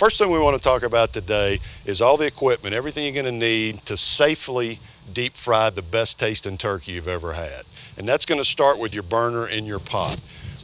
First thing we want to talk about today is all the equipment, everything you're going to need to safely deep fry the best tasting turkey you've ever had. And that's going to start with your burner and your pot.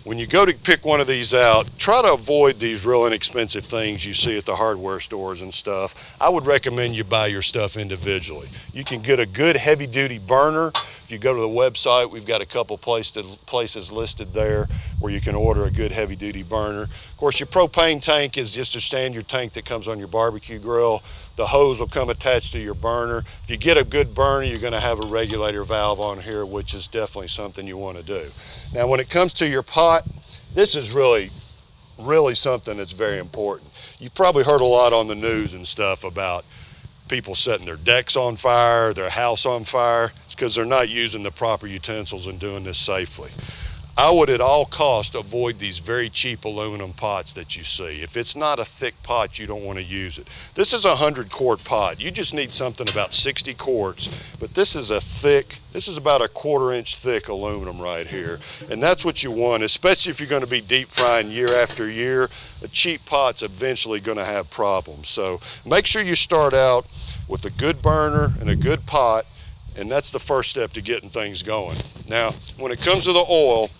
When you go to pick one of these out, try to avoid these real inexpensive things you see at the hardware stores and stuff. I would recommend you buy your stuff individually. You can get a good heavy duty burner. If you go to the website, we've got a couple places listed there where you can order a good heavy duty burner. Of course, your propane tank is just a standard tank that comes on your barbecue grill. The hose will come attached to your burner. If you get a good burner, you're going to have a regulator valve on here, which is definitely something you want to do. Now, when it comes to your pot, this is really something that's very important. You've probably heard a lot on the news and stuff about people setting their decks on fire, their house on fire. It's because they're not using the proper utensils and doing this safely. I would at all costs avoid these very cheap aluminum pots that you see. If it's not a thick pot, you don't want to use it. This is a 100-quart pot. You just need something about 60 quarts, but this is about a 1/4 inch thick aluminum right here. And that's what you want, especially if you're going to be deep frying year after year. A cheap pot's eventually going to have problems. So make sure you start out with a good burner and a good pot, and that's the first step to getting things going. Now, when it comes to the oil,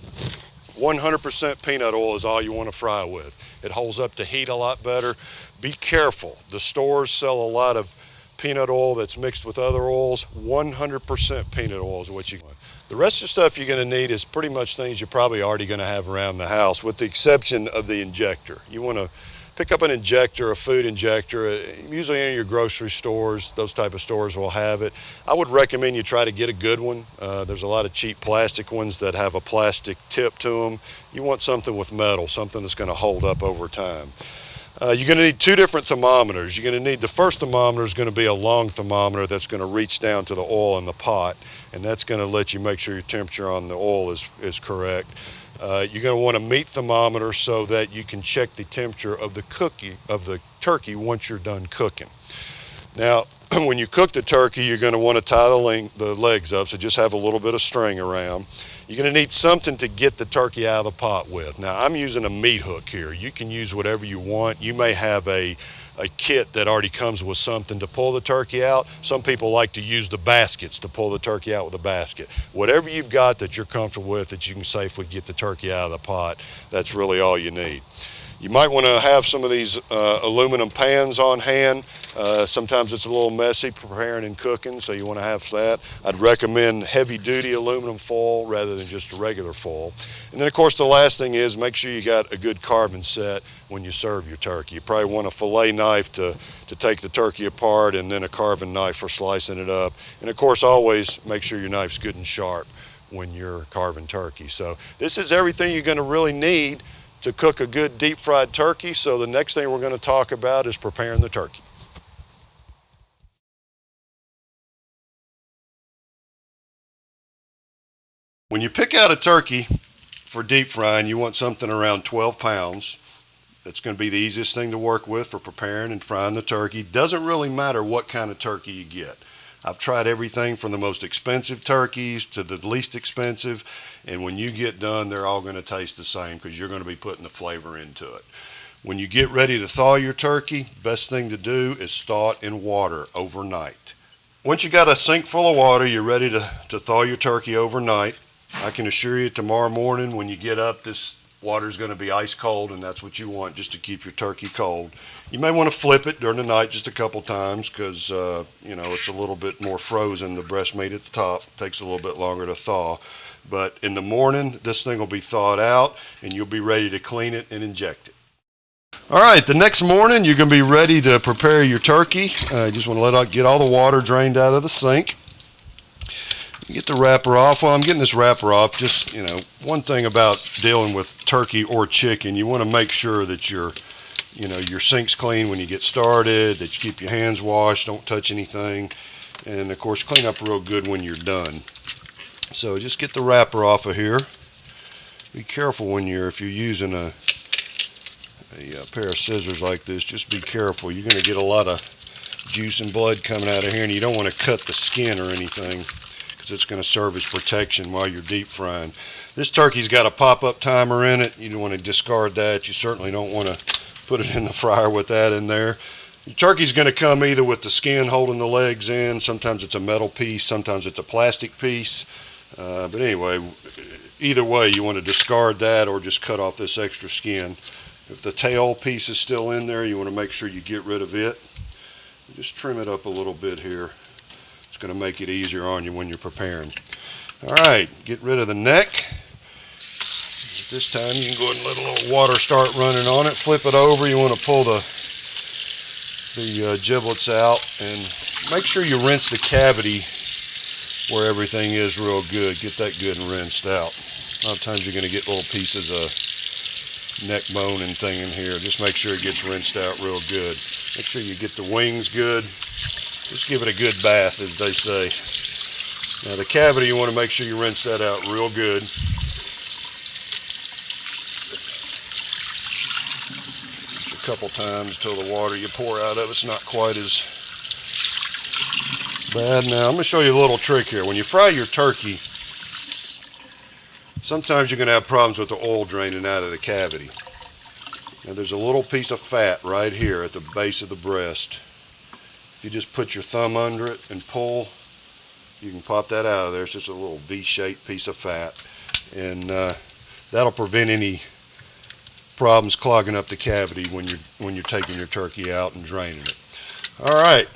100% peanut oil is all you want to fry with. It holds up to heat a lot better. Be careful. The stores sell a lot of peanut oil that's mixed with other oils. 100% peanut oil is what you want. The rest of the stuff you're going to need is pretty much things you're probably already going to have around the house, with the exception of the injector. You want to pick up an injector, a food injector. Usually in your grocery stores, those type of stores will have it. I would recommend you try to get a good one. There's a lot of cheap plastic ones that have a plastic tip to them. You want something with metal, something that's going to hold up over time. You're going to need 2 different thermometers. You're going to need, the first thermometer is going to be a long thermometer that's going to reach down to the oil in the pot, and that's going to let you make sure your temperature on the oil is correct. You're going to want a meat thermometer so that you can check the temperature of the turkey once you're done cooking. Now, when you cook the turkey, you're going to want to tie the legs up, so just have a little bit of string around. You're going to need something to get the turkey out of the pot with. Now, I'm using a meat hook here. You can use whatever you want. You may have a kit that already comes with something to pull the turkey out. Some people like to use the baskets to pull the turkey out with a basket. Whatever you've got that you're comfortable with, that you can safely get the turkey out of the pot, that's really all you need. You might want to have some of these aluminum pans on hand. Sometimes it's a little messy preparing and cooking, so you want to have that. I'd recommend heavy duty aluminum foil rather than just a regular foil. And then of course the last thing is, make sure you got a good carving set when you serve your turkey. You probably want a fillet knife to take the turkey apart, and then a carving knife for slicing it up. And of course always make sure your knife's good and sharp when you're carving turkey. So this is everything you're going to really need to cook a good deep fried turkey. So the next thing we're going to talk about is preparing the turkey. When you pick out a turkey for deep frying, you want something around 12 pounds. That's going to be the easiest thing to work with for preparing and frying the turkey. Doesn't really matter what kind of turkey you get. I've tried everything from the most expensive turkeys to the least expensive, and when you get done, they're all going to taste the same because you're going to be putting the flavor into it. When you get ready to thaw your turkey, best thing to do is thaw it in water overnight. Once you got a sink full of water, you're ready to thaw your turkey overnight. I can assure you tomorrow morning when you get up, this water is going to be ice cold, and that's what you want, just to keep your turkey cold. You may want to flip it during the night just a couple times because it's a little bit more frozen. The breast meat at the top takes a little bit longer to thaw. But in the morning, this thing will be thawed out, and you'll be ready to clean it and inject it. All right, the next morning you're going to be ready to prepare your turkey. You just want to get all the water drained out of the sink. Get the wrapper off. While I'm getting this wrapper off, just, one thing about dealing with turkey or chicken, you want to make sure that your sink's clean when you get started, that you keep your hands washed, don't touch anything, and of course clean up real good when you're done. So just get the wrapper off of here. Be careful if you're using a pair of scissors like this, just be careful. You're going to get a lot of juice and blood coming out of here, and you don't want to cut the skin or anything, it's going to serve as protection while you're deep frying. This turkey's got a pop-up timer in it. You don't want to discard that. You certainly don't want to put it in the fryer with that in there. Your turkey's going to come either with the skin holding the legs in. Sometimes it's a metal piece, sometimes it's a plastic piece. But anyway, either way, you want to discard that or just cut off this extra skin. If the tail piece is still in there, you want to make sure you get rid of it. Just trim it up a little bit here. It's going to make it easier on you when you're preparing. All right, get rid of the neck. This time you can go ahead and let a little water start running on it. Flip it over. You want to pull the giblets out and make sure you rinse the cavity where everything is real good. Get that good and rinsed out. A lot of times you're going to get little pieces of neck bone and thing in here. Just make sure it gets rinsed out real good. Make sure you get the wings good. Just give it a good bath, as they say. Now the cavity, you want to make sure you rinse that out real good. Couple times till the water you pour out of it's not quite as bad. Now I'm going to show you a little trick here. When you fry your turkey, sometimes you're going to have problems with the oil draining out of the cavity. Now there's a little piece of fat right here at the base of the breast. If you just put your thumb under it and pull, you can pop that out of there. It's just a little V-shaped piece of fat, and that'll prevent any problems clogging up the cavity when you're taking your turkey out and draining it. All right,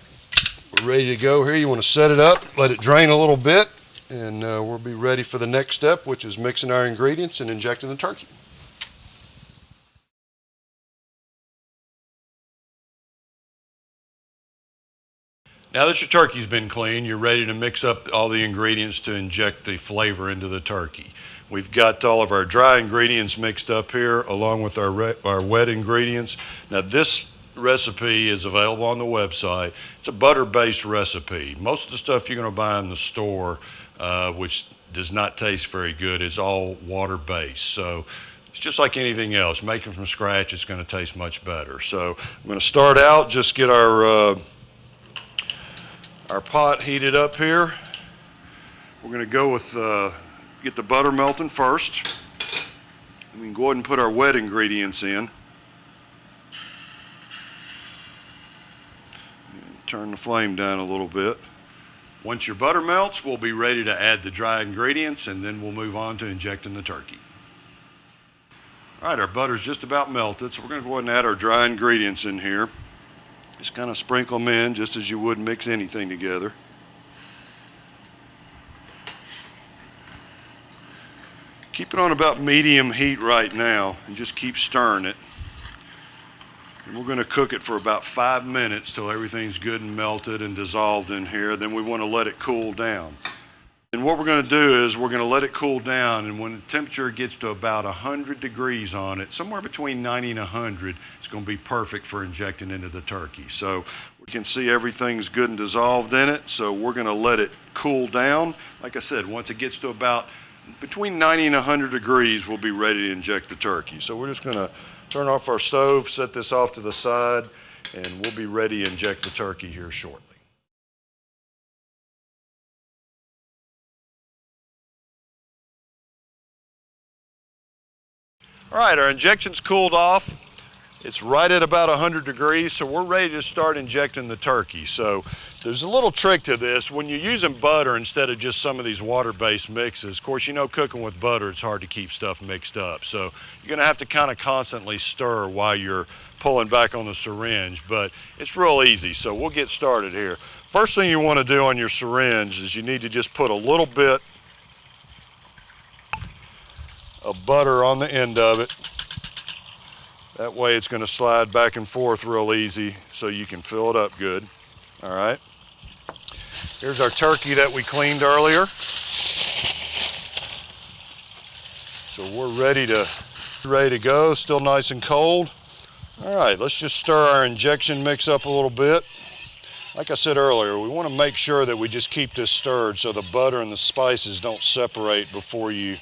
we're ready to go here. You want to set it up, let it drain a little bit, and we'll be ready for the next step, which is mixing our ingredients and injecting the turkey. Now that your turkey's been cleaned, you're ready to mix up all the ingredients to inject the flavor into the turkey. We've got all of our dry ingredients mixed up here along with our wet ingredients. Now this recipe is available on the website. It's a butter-based recipe. Most of the stuff you're going to buy in the store, which does not taste very good, is all water-based. So it's just like anything else. Making from scratch, it's going to taste much better. So I'm going to start out, just get our pot heated up here. We're going to go with get the butter melting first. We can go ahead and put our wet ingredients in. And turn the flame down a little bit. Once your butter melts, we'll be ready to add the dry ingredients, and then we'll move on to injecting the turkey. All right, our butter's just about melted, so we're going to go ahead and add our dry ingredients in here. Just kind of sprinkle them in just as you would mix anything together. Keep it on about medium heat right now and just keep stirring it. And we're going to cook it for about 5 minutes till everything's good and melted and dissolved in here. Then we want to let it cool down. And what we're going to do is we're going to let it cool down, and when the temperature gets to about 100 degrees on it, somewhere between 90 and 100, it's going to be perfect for injecting into the turkey. So we can see everything's good and dissolved in it, so we're going to let it cool down. Like I said, once it gets to about between 90 and 100 degrees, we'll be ready to inject the turkey. So we're just going to turn off our stove, set this off to the side, and we'll be ready to inject the turkey here shortly. All right, our injection's cooled off. It's right at about 100 degrees, so we're ready to start injecting the turkey. So there's a little trick to this. When you're using butter instead of just some of these water-based mixes, of course, you know, cooking with butter, it's hard to keep stuff mixed up. So you're gonna have to kind of constantly stir while you're pulling back on the syringe, but it's real easy. So we'll get started here. First thing you wanna do on your syringe is you need to just put a little bit of butter on the end of it. That way it's going to slide back and forth real easy so you can fill it up good. All right. Here's our turkey that we cleaned earlier. So we're ready to go, still nice and cold. All right, let's just stir our injection mix up a little bit. Like I said earlier, we want to make sure that we just keep this stirred so the butter and the spices don't separate before you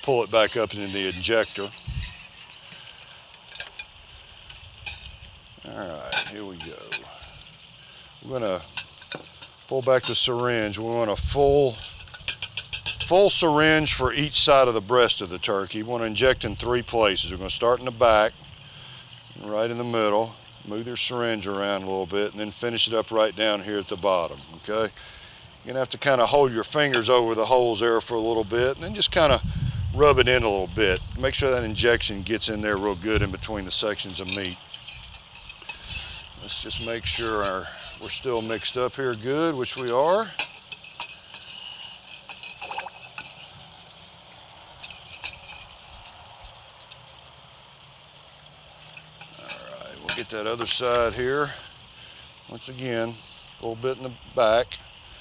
pull it back up into the injector. All right, here we go. We're going to pull back the syringe. We want a full syringe for each side of the breast of the turkey. We want to inject in 3 places. We're going to start in the back, right in the middle. Move your syringe around a little bit and then finish it up right down here at the bottom, okay? You're gonna have to kind of hold your fingers over the holes there for a little bit and then just kind of rub it in a little bit. Make sure that injection gets in there real good in between the sections of meat. Let's just make sure we're still mixed up here good, which we are. Alright, we'll get that other side here. Once again, a little bit in the back.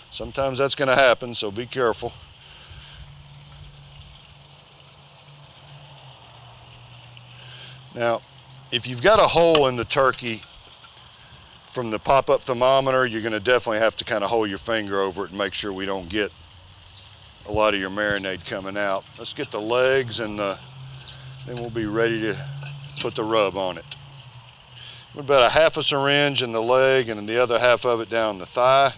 Sometimes that's going to happen, so be careful. Now, if you've got a hole in the turkey from the pop-up thermometer, you're going to definitely have to kind of hold your finger over it and make sure we don't get a lot of your marinade coming out. Let's get the legs and then we'll be ready to put the rub on it. About a half a syringe in the leg and then the other half of it down the thigh.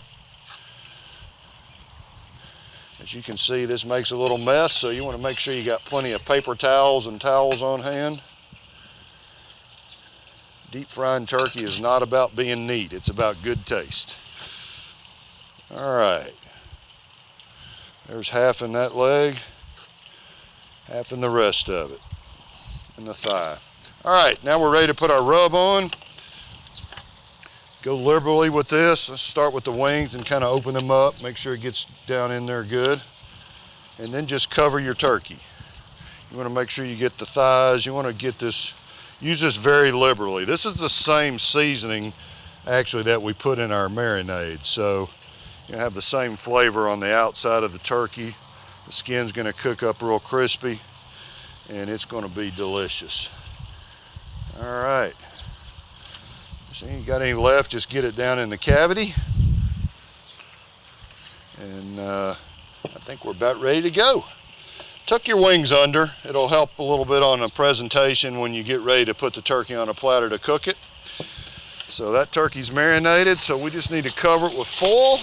As you can see, this makes a little mess, so you want to make sure you got plenty of paper towels and towels on hand. Deep frying turkey is not about being neat, it's about good taste. All right, there's half in that leg, half in the rest of it, in the thigh. All right, now we're ready to put our rub on. Go liberally with this. Let's start with the wings and kind of open them up, make sure it gets down in there good. And then just cover your turkey. You want to make sure you get the thighs, you want to get this. Use this very liberally. This is the same seasoning actually that we put in our marinade. So you have the same flavor on the outside of the turkey. The skin's going to cook up real crispy and it's going to be delicious. All right. So you got any left, just get it down in the cavity. And I think we're about ready to go. Tuck your wings under. It'll help a little bit on the presentation when you get ready to put the turkey on a platter to cook it. So that turkey's marinated, so we just need to cover it with foil.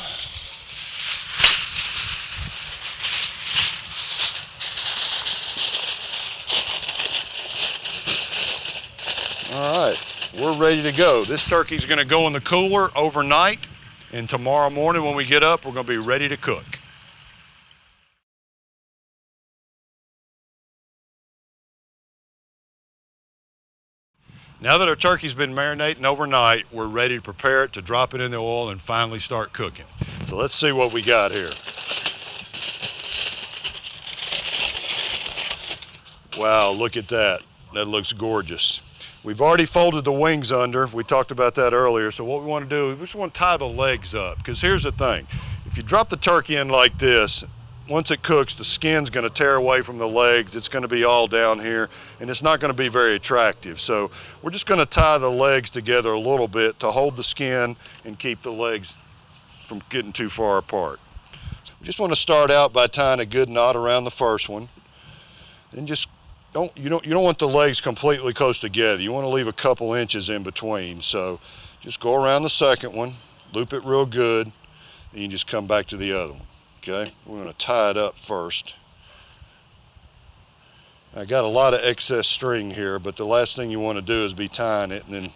All right, we're ready to go. This turkey's gonna go in the cooler overnight, and tomorrow morning when we get up, we're gonna be ready to cook. Now that our turkey's been marinating overnight, we're ready to prepare it to drop it in the oil and finally start cooking. So let's see what we got here. Wow, look at that. That looks gorgeous. We've already folded the wings under. We talked about that earlier. So what we want to do, we just want to tie the legs up, because here's the thing. If you drop the turkey in like this, once it cooks, the skin's going to tear away from the legs. It's going to be all down here, and it's not going to be very attractive. So we're just going to tie the legs together a little bit to hold the skin and keep the legs from getting too far apart. We just want to start out by tying a good knot around the first one. Then just you don't want the legs completely close together. You want to leave a couple inches in between. So just go around the second one, loop it real good, and you just come back to the other one. Okay, we're going to tie it up first. I got a lot of excess string here, but the last thing you want to do is be tying it and then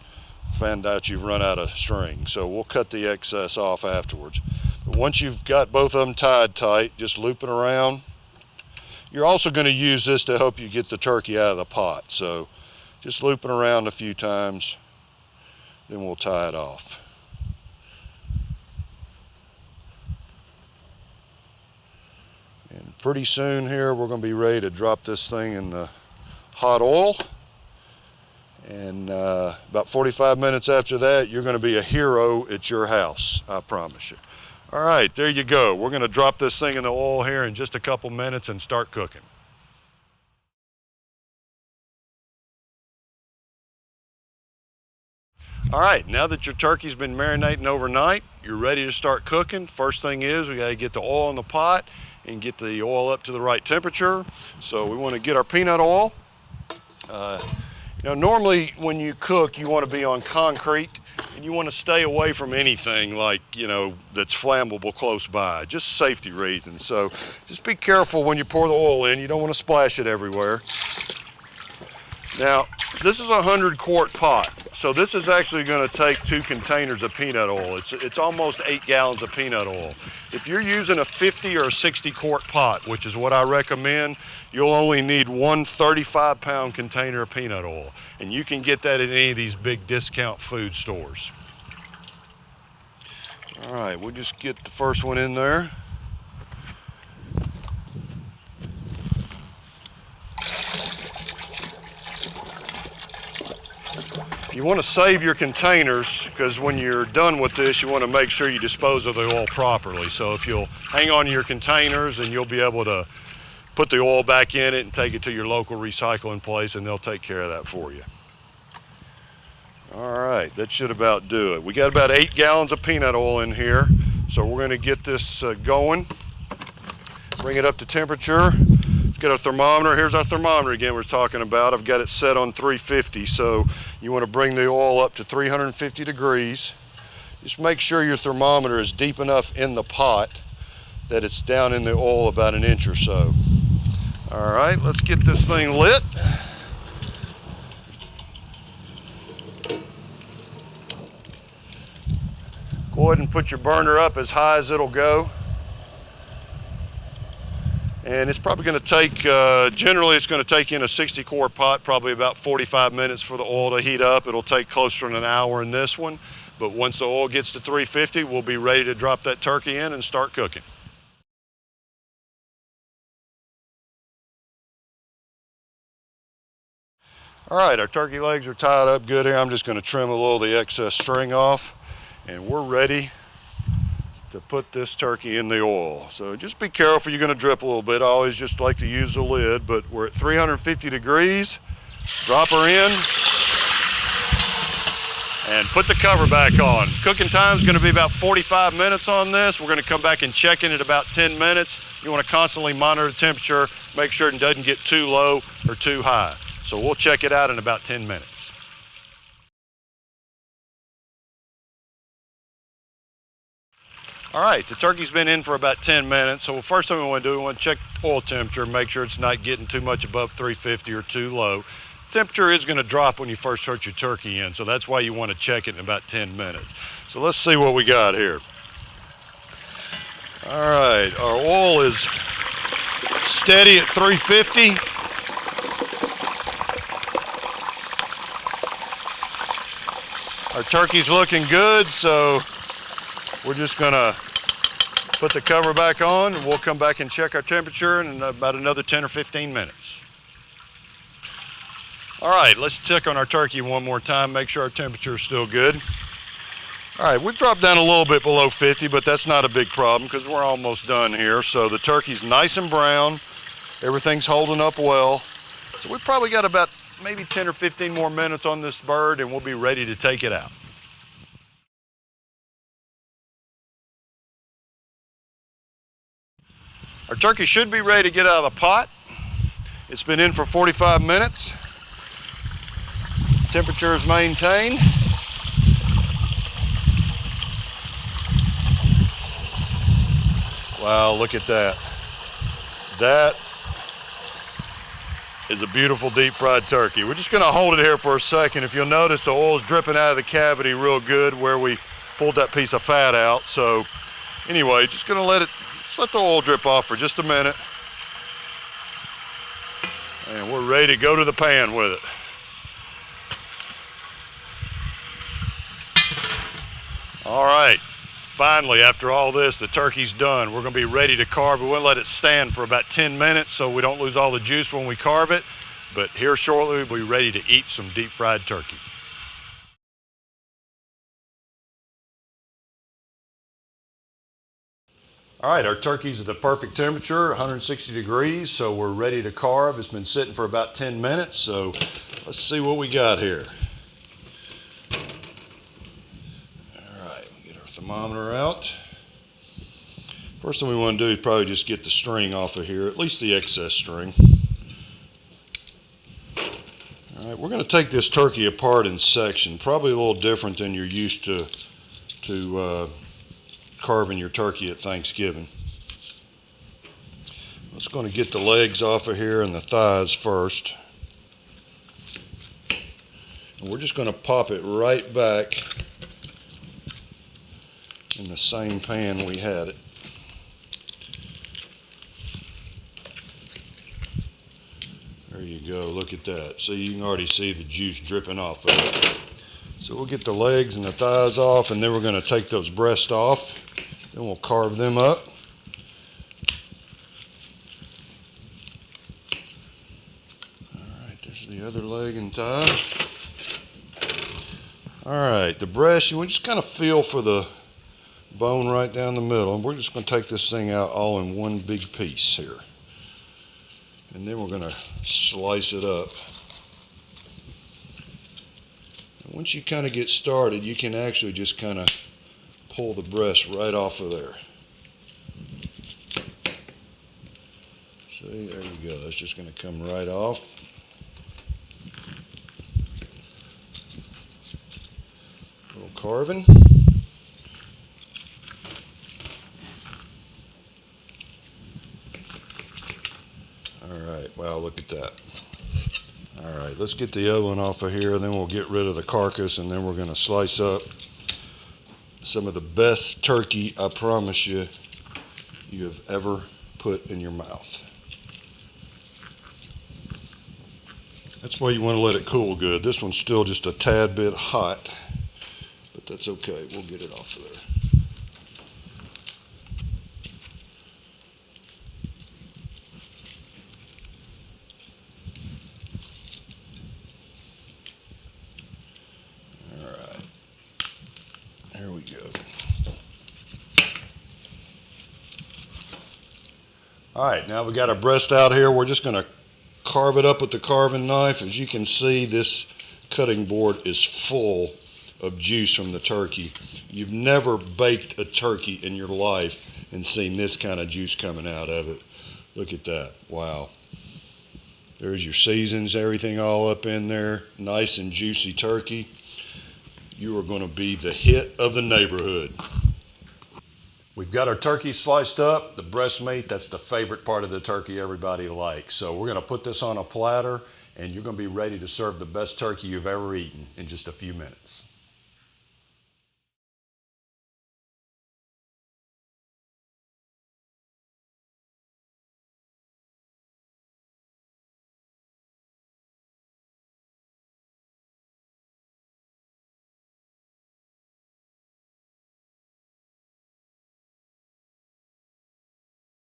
find out you've run out of string. So we'll cut the excess off afterwards. But once you've got both of them tied tight, just loop it around. You're also going to use this to help you get the turkey out of the pot. So just loop it around a few times, then we'll tie it off. And pretty soon here, we're going to be ready to drop this thing in the hot oil. And about 45 minutes after that, you're going to be a hero at your house, I promise you. All right, there you go. We're going to drop this thing in the oil here in just a couple minutes and start cooking. All right, now that your turkey's been marinating overnight, you're ready to start cooking. First thing is we got to get the oil in the pot and get the oil up to the right temperature. So we want to get our peanut oil. Normally when you cook, you want to be on concrete and you want to stay away from anything like, that's flammable close by, just safety reasons. So just be careful when you pour the oil in. You don't want to splash it everywhere. Now, this is a 100-quart pot, so this is actually going to take 2 containers of peanut oil. It's almost 8 gallons of peanut oil. If you're using a 50 or a 60-quart pot, which is what I recommend, you'll only need 1 35-pound container of peanut oil, and you can get that at any of these big discount food stores. All right, we'll just get the first one in there. You want to save your containers because when you're done with this, you want to make sure you dispose of the oil properly. So if you'll hang on to your containers, and you'll be able to put the oil back in it and take it to your local recycling place, and they'll take care of that for you. All right, that should about do it. We got about 8 gallons of peanut oil in here, so we're going to get this going. Bring it up to temperature. Get our thermometer. Here's our thermometer again we're talking about. I've got it set on 350, so you want to bring the oil up to 350 degrees. Just make sure your thermometer is deep enough in the pot that it's down in the oil about 1 inch or so. All right, let's get this thing lit. Go ahead and put your burner up as high as it'll go. And it's probably going to take, generally it's going to take in a 60-quart pot, probably about 45 minutes for the oil to heat up. It'll take closer to an hour in this one. But once the oil gets to 350, we'll be ready to drop that turkey in and start cooking. All right, our turkey legs are tied up good here. I'm just going to trim a little of the excess string off, and we're ready to put this turkey in the oil. So just be careful, you're going to drip a little bit. I always just like to use the lid, but we're at 350 degrees. Drop her in and put the cover back on. Cooking time is going to be about 45 minutes on this. We're going to come back and check in at about 10 minutes. You want to constantly monitor the temperature, make sure it doesn't get too low or too high. So we'll check it out in about 10 minutes. All right, the turkey's been in for about 10 minutes. So the first thing we want to do, we want to check oil temperature, make sure it's not getting too much above 350 or too low. Temperature is going to drop when you first start your turkey in, so that's why you want to check it in about 10 minutes. So let's see what we got here. All right, our oil is steady at 350. Our turkey's looking good, so we're just gonna put the cover back on, and we'll come back and check our temperature in about another 10 or 15 minutes. All right, let's check on our turkey one more time, make sure our temperature is still good. All right, we've dropped down a little bit below 50, but that's not a big problem because we're almost done here. So the turkey's nice and brown, everything's holding up well. So we've probably got about maybe 10 or 15 more minutes on this bird, and we'll be ready to take it out. Our turkey should be ready to get out of the pot. It's been in for 45 minutes. Temperature is maintained. Wow, look at that. That is a beautiful deep fried turkey. We're just gonna hold it here for a second. If you'll notice, the oil's dripping out of the cavity real good where we pulled that piece of fat out. So anyway, just gonna let the oil drip off for just a minute. And we're ready to go to the pan with it. All right, finally, after all this, the turkey's done. We're gonna be ready to carve. We wanna let it stand for about 10 minutes so we don't lose all the juice when we carve it. But here shortly, we'll be ready to eat some deep fried turkey. All right, our turkey's at the perfect temperature, 160 degrees, so we're ready to carve. It's been sitting for about 10 minutes, so let's see what we got here. All right, get our thermometer out. First thing we want to do is probably just get the string off of here, at least the excess string. All right, we're going to take this turkey apart in sections, probably a little different than you're used to carving your turkey at Thanksgiving. Let's going to get the legs off of here and the thighs first. And we're just going to pop it right back in the same pan we had it. There you go, look at that. So you can already see the juice dripping off of it. So we'll get the legs and the thighs off, and then we're going to take those breasts off. Then we'll carve them up. Alright, there's the other leg and thigh. Alright, the breast, you just kind of feel for the bone right down the middle. And we're just going to take this thing out all in one big piece here. And then we're going to slice it up. And once you kind of get started, you can actually just kind of pull the breast right off of there. See, there you go. That's just going to come right off. A little carving. Alright, wow, look at that. Alright, let's get the other one off of here, then we'll get rid of the carcass, and then we're going to slice up some of the best turkey, I promise you, you have ever put in your mouth. That's why you want to let it cool good. This one's still just a tad bit hot, but that's okay. We'll get it off of there. There we go. All right, now we got our breast out here. We're just going to carve it up with the carving knife. As you can see, this cutting board is full of juice from the turkey. You've never baked a turkey in your life and seen this kind of juice coming out of it. Look at that. Wow. There's your seasons, everything all up in there. Nice and juicy turkey. You are going to be the hit of the neighborhood. We've got our turkey sliced up. The breast meat, that's the favorite part of the turkey everybody likes. So we're going to put this on a platter, and you're going to be ready to serve the best turkey you've ever eaten in just a few minutes.